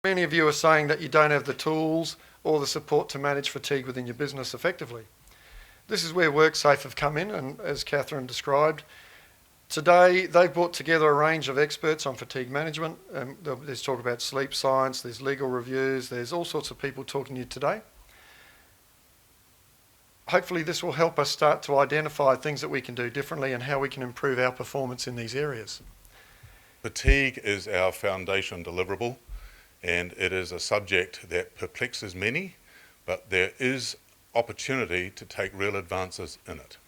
Many of you are saying that you don't have the tools or the support to manage fatigue within your business effectively. This is where WorkSafe have come in, and as Catherine described, today they've brought together a range of experts on fatigue management. There's talk about sleep science, there's legal reviews, there's all sorts of people talking to you today. Hopefully this will help us start to identify things that we can do differently and how we can improve our performance in these areas. Fatigue is our foundation deliverable, and it is a subject that perplexes many, but there is opportunity to take real advances in it.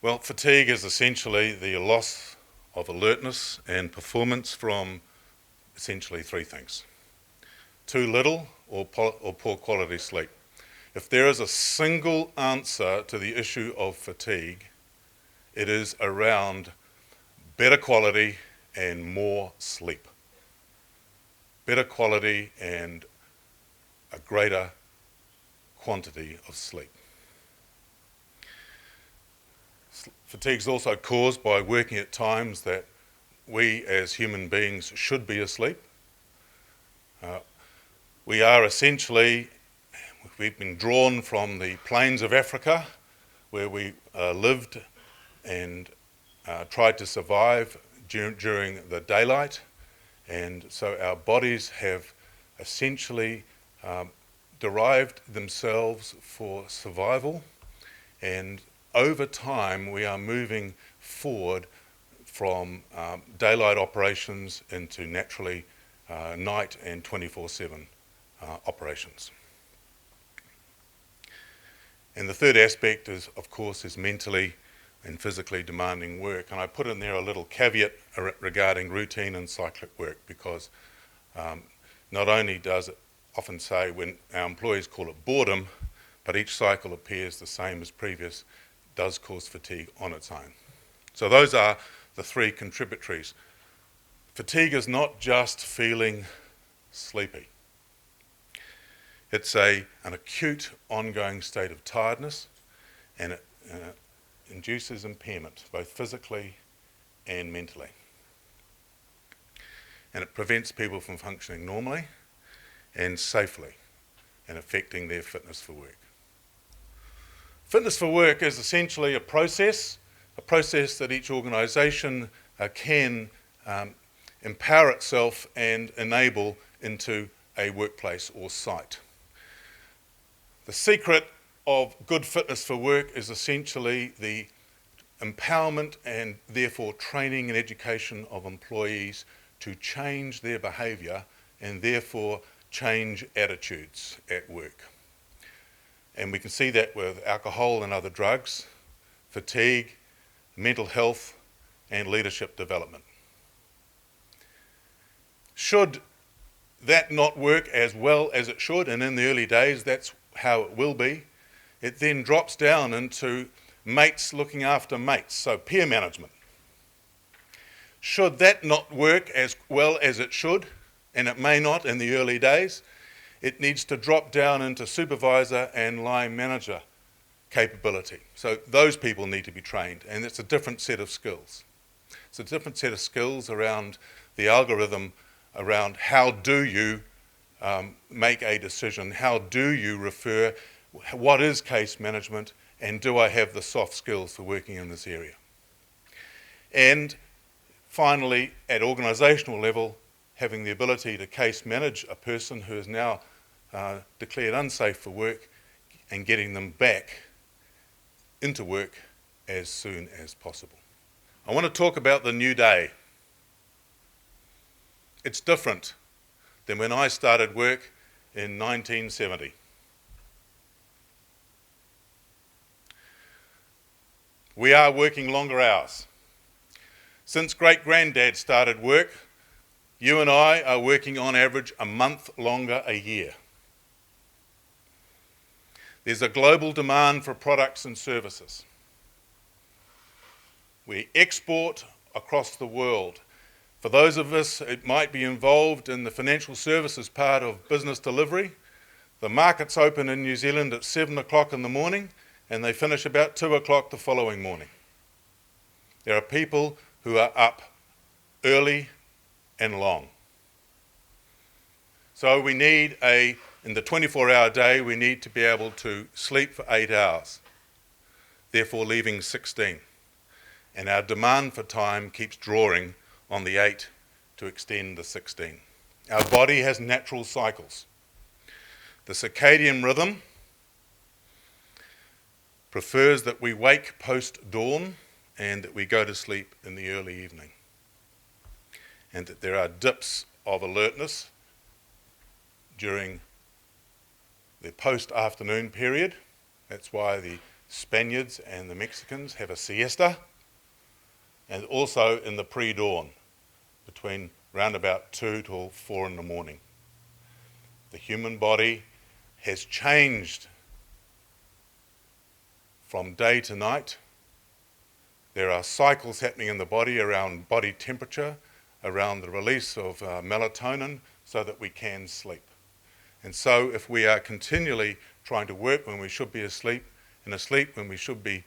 Well, fatigue is essentially the loss of alertness and performance from essentially three things: too little or poor quality sleep. If there is a single answer to the issue of fatigue, it is around better quality and more sleep. Better quality and a greater quantity of sleep. Fatigue is also caused by working at times that we as human beings should be asleep. We are essentially, we've been drawn from the plains of Africa where we lived and tried to survive during the daylight, and so our bodies have essentially derived themselves for survival, and over time we are moving forward from daylight operations into naturally night and 24/7 operations. And the third aspect is, of course, is mentally and physically demanding work. And I put in there a little caveat regarding routine and cyclic work, because not only does it often say when our employees call it boredom, but each cycle appears the same as previous, does cause fatigue on its own. So those are the three contributories. Fatigue is not just feeling sleepy. It's an acute, ongoing state of tiredness, and it induces impairment, both physically and mentally. And it prevents people from functioning normally and safely, and affecting their fitness for work. Fitness for work is essentially a process that each organisation can empower itself and enable into a workplace or site. The secret of good fitness for work is essentially the empowerment and therefore training and education of employees to change their behaviour and therefore change attitudes at work. And we can see that with alcohol and other drugs, fatigue, mental health, and leadership development. Should that not work as well as it should, and in the early days that's how it will be, it then drops down into mates looking after mates, so peer management. Should that not work as well as it should, and it may not in the early days, it needs to drop down into supervisor and line manager capability. So those people need to be trained, and it's a different set of skills. It's a different set of skills around the algorithm, around how do you make a decision, how do you refer, what is case management, and do I have the soft skills for working in this area? And finally, at organisational level, having the ability to case manage a person who is now declared unsafe for work and getting them back into work as soon as possible. I want to talk about the new day. It's different than when I started work in 1970. We are working longer hours. Since great-granddad started work, you and I are working on average a month longer a year. There's a global demand for products and services. We export across the world. For those of us it might be involved in the financial services part of business delivery, the markets open in New Zealand at 7 o'clock in the morning and they finish about 2 o'clock the following morning. There are people who are up early and long. So we need in the 24-hour day, we need to be able to sleep for 8 hours, therefore leaving 16. And our demand for time keeps drawing on the 8 to extend the 16. Our body has natural cycles. The circadian rhythm prefers that we wake post-dawn and that we go to sleep in the early evening. And that there are dips of alertness during the post-afternoon period. That's why the Spaniards and the Mexicans have a siesta. And also in the pre-dawn, between round about 2 till 4 in the morning. The human body has changed from day to night. There are cycles happening in the body around body temperature, around the release of melatonin, so that we can sleep. And so if we are continually trying to work when we should be asleep, and asleep when we should be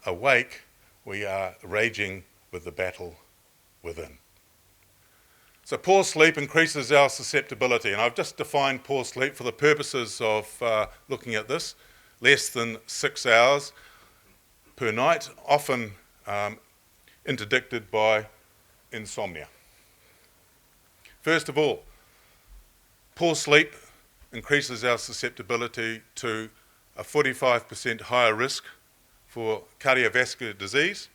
awake, we are raging with the battle within. So poor sleep increases our susceptibility, and I've just defined poor sleep for the purposes of looking at this. Less than 6 hours per night, often interdicted by insomnia. First of all, poor sleep increases our susceptibility to a 45% higher risk for cardiovascular disease,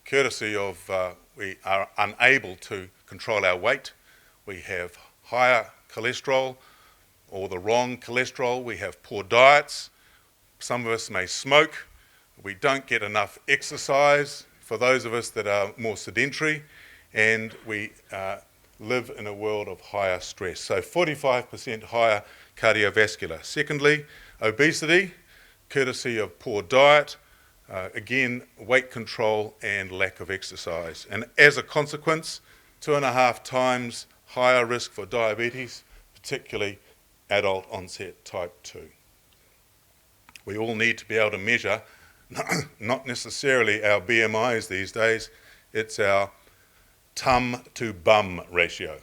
courtesy of we are unable to control our weight. We have higher cholesterol or the wrong cholesterol. We have poor diets. Some of us may smoke. We don't get enough exercise for those of us that are more sedentary, and we live in a world of higher stress. So 45% higher cardiovascular. Secondly, obesity, courtesy of poor diet, again, weight control and lack of exercise. And as a consequence, 2.5 times higher risk for diabetes, particularly adult onset type 2. We all need to be able to measure, not necessarily our BMIs these days, it's our tum to bum ratio.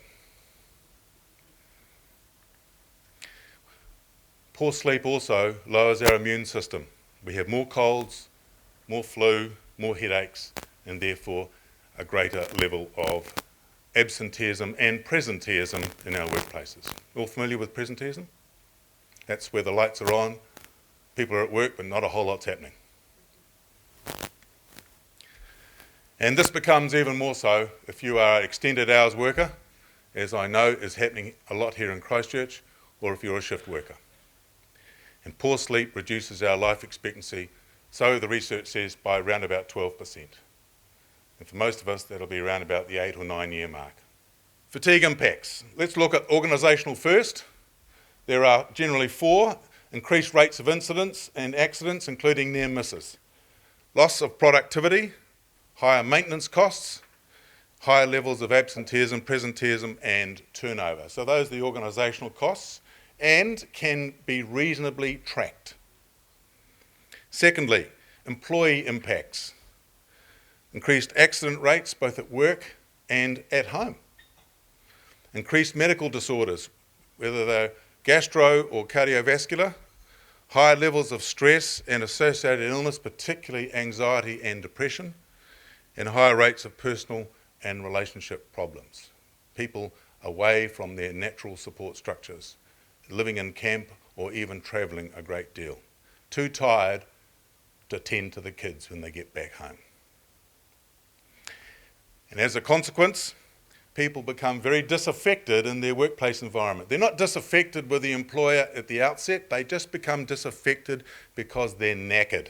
Poor sleep also lowers our immune system. We have more colds, more flu, more headaches, and therefore a greater level of absenteeism and presenteeism in our workplaces. All familiar with presenteeism? That's where the lights are on, people are at work, but not a whole lot's happening. And this becomes even more so if you are an extended hours worker, as I know is happening a lot here in Christchurch, or if you're a shift worker. And poor sleep reduces our life expectancy, so the research says, by around about 12%. And for most of us, that'll be around about the 8 or 9 year mark. Fatigue impacts. Let's look at organisational first. There are generally 4: increased rates of incidents and accidents, including near misses. Loss of productivity, higher maintenance costs, higher levels of absenteeism, presenteeism, and turnover. So those are the organisational costs and can be reasonably tracked. Secondly, employee impacts. Increased accident rates both at work and at home. Increased medical disorders, whether they're gastro or cardiovascular. Higher levels of stress and associated illness, particularly anxiety and depression. And higher rates of personal and relationship problems. People away from their natural support structures, living in camp or even travelling a great deal. Too tired to tend to the kids when they get back home. And as a consequence, people become very disaffected in their workplace environment. They're not disaffected with the employer at the outset, they just become disaffected because they're knackered.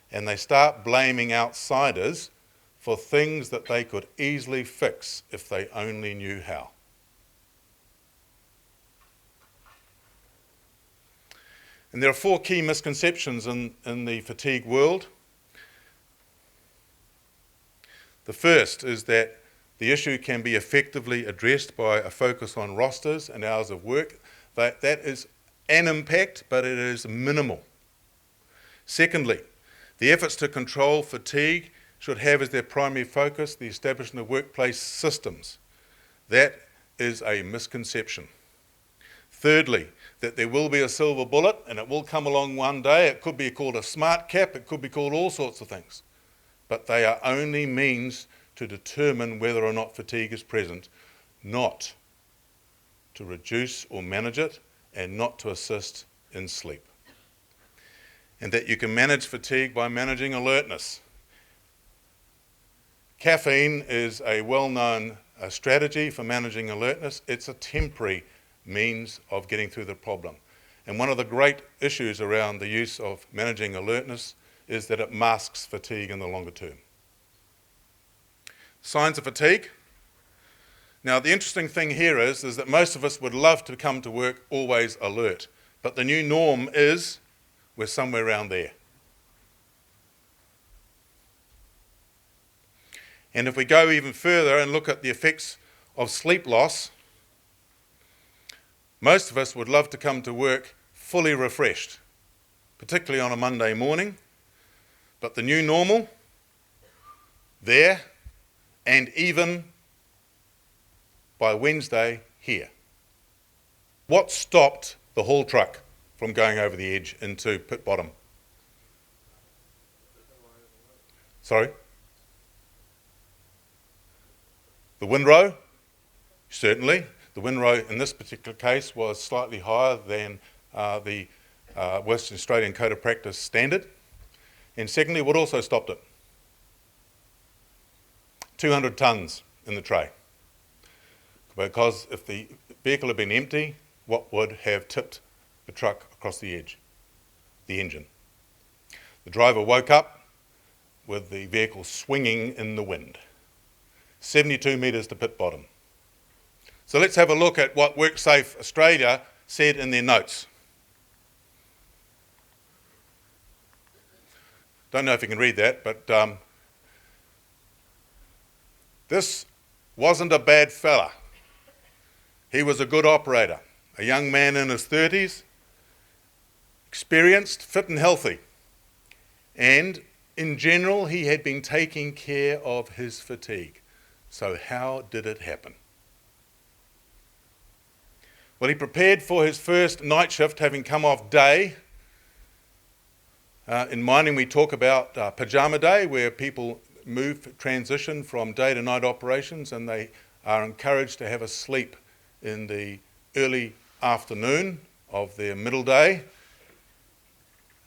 And they start blaming outsiders for things that they could easily fix if they only knew how. And there are 4 key misconceptions in the fatigue world. The first is that the issue can be effectively addressed by a focus on rosters and hours of work. That is an impact, but it is minimal. Secondly, the efforts to control fatigue should have as their primary focus the establishment of workplace systems that is a misconception. Thirdly, that there will be a silver bullet and it will come along one day. It could be called a smart cap, it could be called all sorts of things. But they are only means to determine whether or not fatigue is present, not to reduce or manage it, and not to assist in sleep. And that you can manage fatigue by managing alertness. Caffeine is a well-known strategy for managing alertness. It's a temporary means of getting through the problem. And one of the great issues around the use of managing alertness is that it masks fatigue in the longer term. Signs of fatigue. Now, the interesting thing here is that most of us would love to come to work always alert, but the new norm is we're somewhere around there. And if we go even further and look at the effects of sleep loss, most of us would love to come to work fully refreshed, particularly on a Monday morning, but the new normal, there, and even by Wednesday, here. What stopped the haul truck from going over the edge into pit bottom? Sorry? The windrow? Certainly. The windrow in this particular case was slightly higher than the Western Australian Code of Practice standard. And secondly, what also stopped it? 200 tonnes in the tray. Because if the vehicle had been empty, what would have tipped the truck across the edge? The engine. The driver woke up with the vehicle swinging in the wind. 72 metres to pit bottom. So let's have a look at what WorkSafe Australia said in their notes. Don't know if you can read that, but this wasn't a bad fella. He was a good operator, a young man in his 30s, experienced, fit and healthy. And in general, he had been taking care of his fatigue. So how did it happen? Well, he prepared for his first night shift, having come off day. In mining, we talk about pajama day, where people transition from day to night operations, and they are encouraged to have a sleep in the early afternoon of their middle day.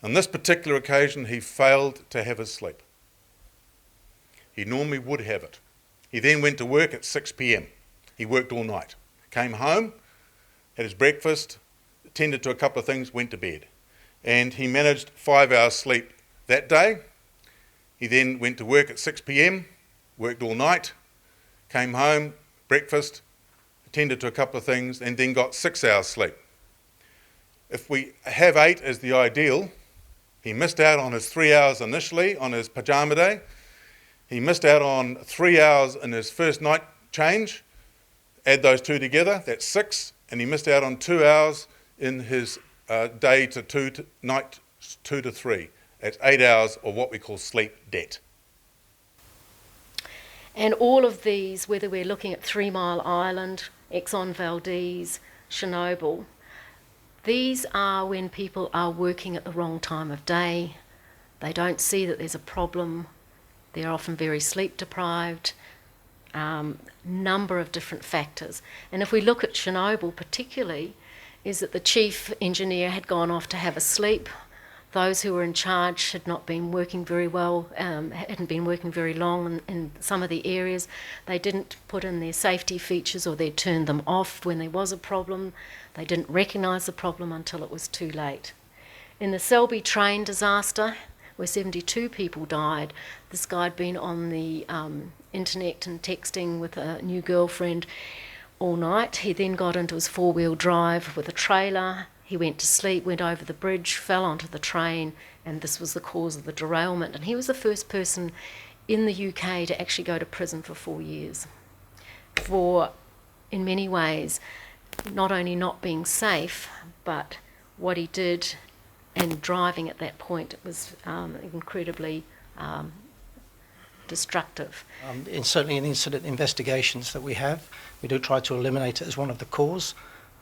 On this particular occasion, he failed to have his sleep. He normally would have it. He then went to work at 6 p.m. He worked all night. Came home, had his breakfast, attended to a couple of things, went to bed. And he managed 5 hours sleep that day. He then went to work at 6 p.m, worked all night, came home, breakfast, attended to a couple of things, and then got 6 hours sleep. If we have 8 as the ideal, he missed out on his 3 hours initially on his pajama day. He missed out on 3 hours in his first night change. Add those two together, that's 6. And he missed out on 2 hours in his day to night 2 to 3. That's 8 hours of what we call sleep debt. And all of these, whether we're looking at 3 Mile Island, Exxon Valdez, Chernobyl, these are when people are working at the wrong time of day. They don't see that there's a problem. They're often very sleep deprived. Number of different factors. And if we look at Chernobyl particularly, is that the chief engineer had gone off to have a sleep. Those who were in charge had not been working very well, hadn't been working very long in some of the areas. They didn't put in their safety features, or they turned them off when there was a problem. They didn't recognise the problem until it was too late. In the Selby train disaster, where 72 people died, this guy had been on the internet and texting with a new girlfriend all night. He then got into his 4-wheel drive with a trailer. He went to sleep, went over the bridge, fell onto the train, and this was the cause of the derailment. And he was the first person in the UK to actually go to prison for 4 years for, in many ways, not only not being safe, but what he did and driving at that point was incredibly destructive. Certainly in incident investigations that we have, we do try to eliminate it as one of the cause,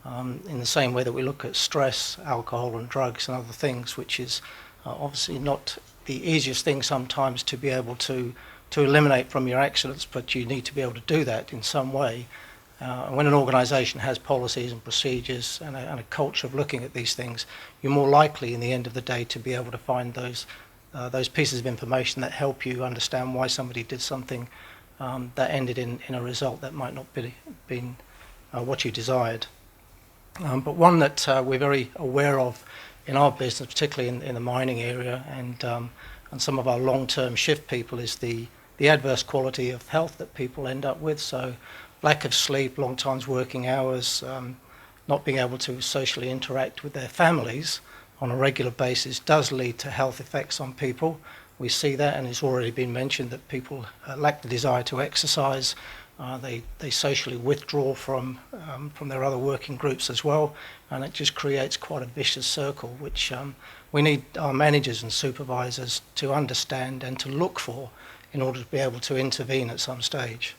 in the same way that we look at stress, alcohol and drugs and other things, which is obviously not the easiest thing sometimes to be able to eliminate from your accidents, but you need to be able to do that in some way. And when an organisation has policies and procedures and a culture of looking at these things, you're more likely in the end of the day to be able to find those pieces of information that help you understand why somebody did something that ended in a result that might not been what you desired. But one that we're very aware of in our business, particularly in the mining area and some of our long-term shift people, is the adverse quality of health that people end up with. So lack of sleep, long times working hours, not being able to socially interact with their families on a regular basis does lead to health effects on people. We see that, and it's already been mentioned that people lack the desire to exercise. They socially withdraw from their other working groups as well, and it just creates quite a vicious circle, which we need our managers and supervisors to understand and to look for in order to be able to intervene at some stage.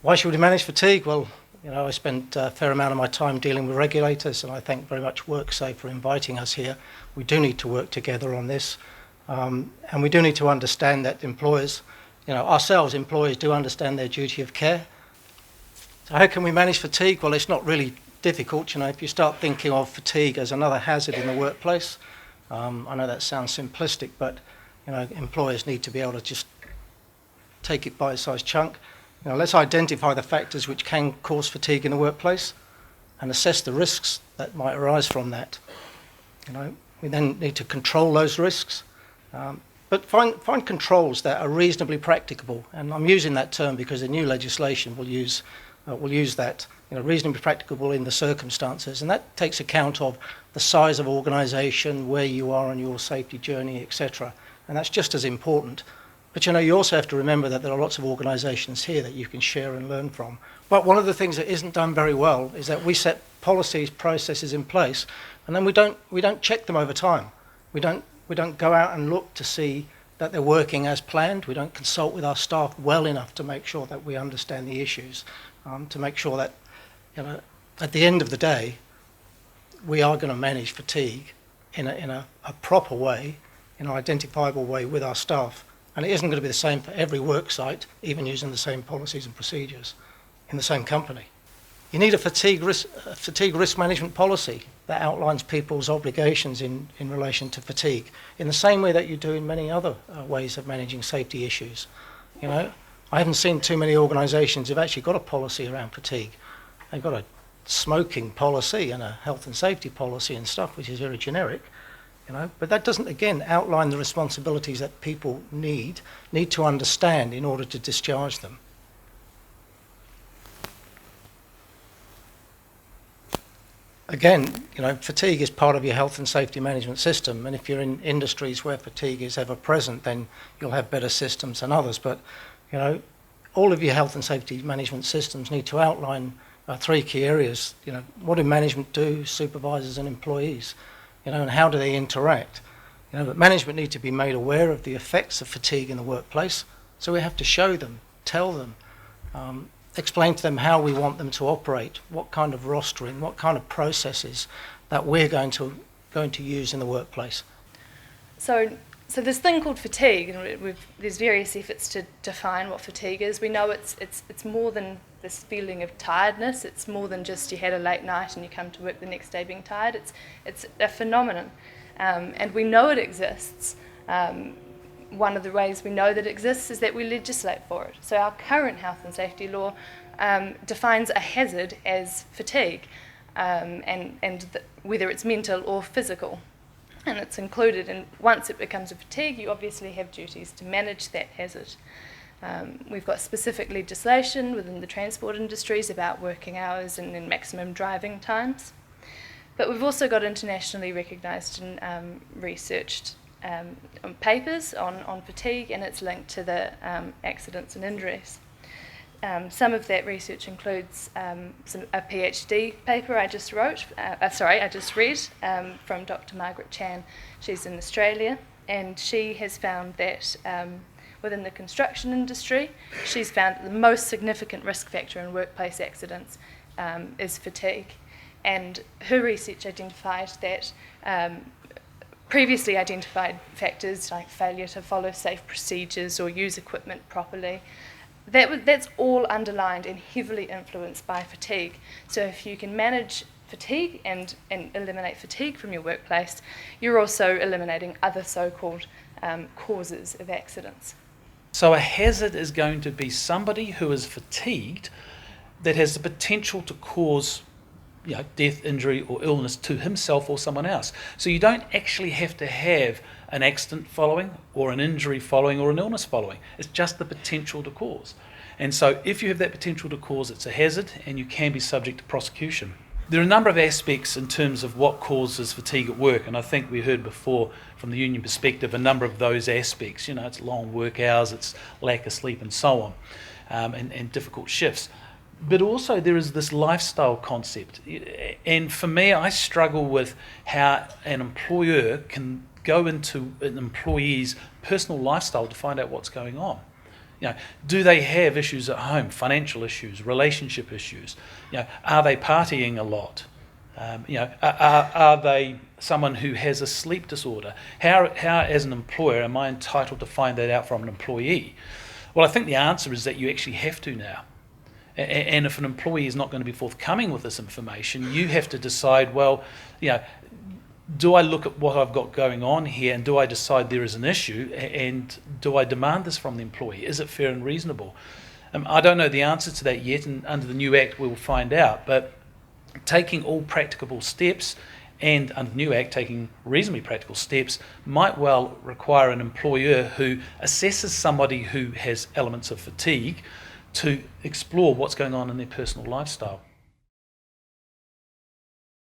Why should we manage fatigue? Well, I spent a fair amount of my time dealing with regulators, and I thank very much WorkSafe for inviting us here. We do need to work together on this, and we do need to understand that employers, ourselves, employers, do understand their duty of care. So how can we manage fatigue? Well, it's not really difficult. If you start thinking of fatigue as another hazard in the workplace, I know that sounds simplistic, but employers need to be able to just take it bite-sized chunk. Let's identify the factors which can cause fatigue in the workplace and assess the risks that might arise from that. We then need to control those risks, but find controls that are reasonably practicable. And I'm using that term because the new legislation will use that, reasonably practicable in the circumstances, and that takes account of the size of organisation, where you are on your safety journey, etc. And that's just as important. But you also have to remember that there are lots of organisations here that you can share and learn from. But one of the things that isn't done very well is that we set policies, processes in place, and then we don't check them over time. We don't go out and look to see that they're working as planned. We don't consult with our staff well enough to make sure that we understand the issues, to make sure that at the end of the day we are going to manage fatigue in a proper way, in an identifiable way with our staff. And it isn't going to be the same for every work site, even using the same policies and procedures in the same company. You need a fatigue risk management policy that outlines people's obligations in relation to fatigue, in the same way that you do in many other ways of managing safety issues. I haven't seen too many organisations who've actually got a policy around fatigue. They've got a smoking policy and a health and safety policy and stuff, which is very generic. But that doesn't, again, outline the responsibilities that people need to understand in order to discharge them. Again, fatigue is part of your health and safety management system, and if you're in industries where fatigue is ever present, then you'll have better systems than others. But, all of your health and safety management systems need to outline three key areas. What do management do, supervisors and employees? And how do they interact? But management need to be made aware of the effects of fatigue in the workplace, so we have to show them, tell them, explain to them how we want them to operate, what kind of rostering, what kind of processes that we're going to use in the workplace. So this thing called fatigue, and there's various efforts to define what fatigue is. We know it's more than this feeling of tiredness. It's more than just you had a late night and you come to work the next day being tired. It's a phenomenon, and we know it exists. One of the ways we know that it exists is that we legislate for it. So our current health and safety law defines a hazard as fatigue, whether it's mental or physical. And it's included, and once it becomes a fatigue, you obviously have duties to manage that hazard. We've got specific legislation within the transport industries about working hours and maximum driving times. But we've also got internationally recognised and researched papers on fatigue, and it's linked to the accidents and injuries. Some of that research includes a PhD paper I just read from Dr. Margaret Chan. She's in Australia, and she has found that within the construction industry, she's found that the most significant risk factor in workplace accidents is fatigue. And her research identified that previously identified factors like failure to follow safe procedures or use equipment properly, that's all underlined and heavily influenced by fatigue. So if you can manage fatigue and eliminate fatigue from your workplace, you're also eliminating other so-called causes of accidents. So a hazard is going to be somebody who is fatigued that has the potential to cause death, injury or illness to himself or someone else. So you don't actually have to have an accident following or an injury following or an illness following. It's just the potential to cause. And so if you have that potential to cause, it's a hazard and you can be subject to prosecution. There are a number of aspects in terms of what causes fatigue at work, and I think we heard before from the union perspective a number of those aspects. It's long work hours, it's lack of sleep and so on, and difficult shifts. But also there is this lifestyle concept. And for me, I struggle with how an employer can go into an employee's personal lifestyle to find out what's going on. Do they have issues at home, financial issues, relationship issues? Are they partying a lot? Are they someone who has a sleep disorder? How, as an employer, am I entitled to find that out from an employee? Well, I think the answer is that you actually have to now. And if an employee is not going to be forthcoming with this information, you have to decide, well, do I look at what I've got going on here and do I decide there is an issue and do I demand this from the employee? Is it fair and reasonable? I don't know the answer to that yet, and under the new Act we will find out, but taking all practicable steps and under the new Act taking reasonably practical steps might well require an employer who assesses somebody who has elements of fatigue to explore what's going on in their personal lifestyle.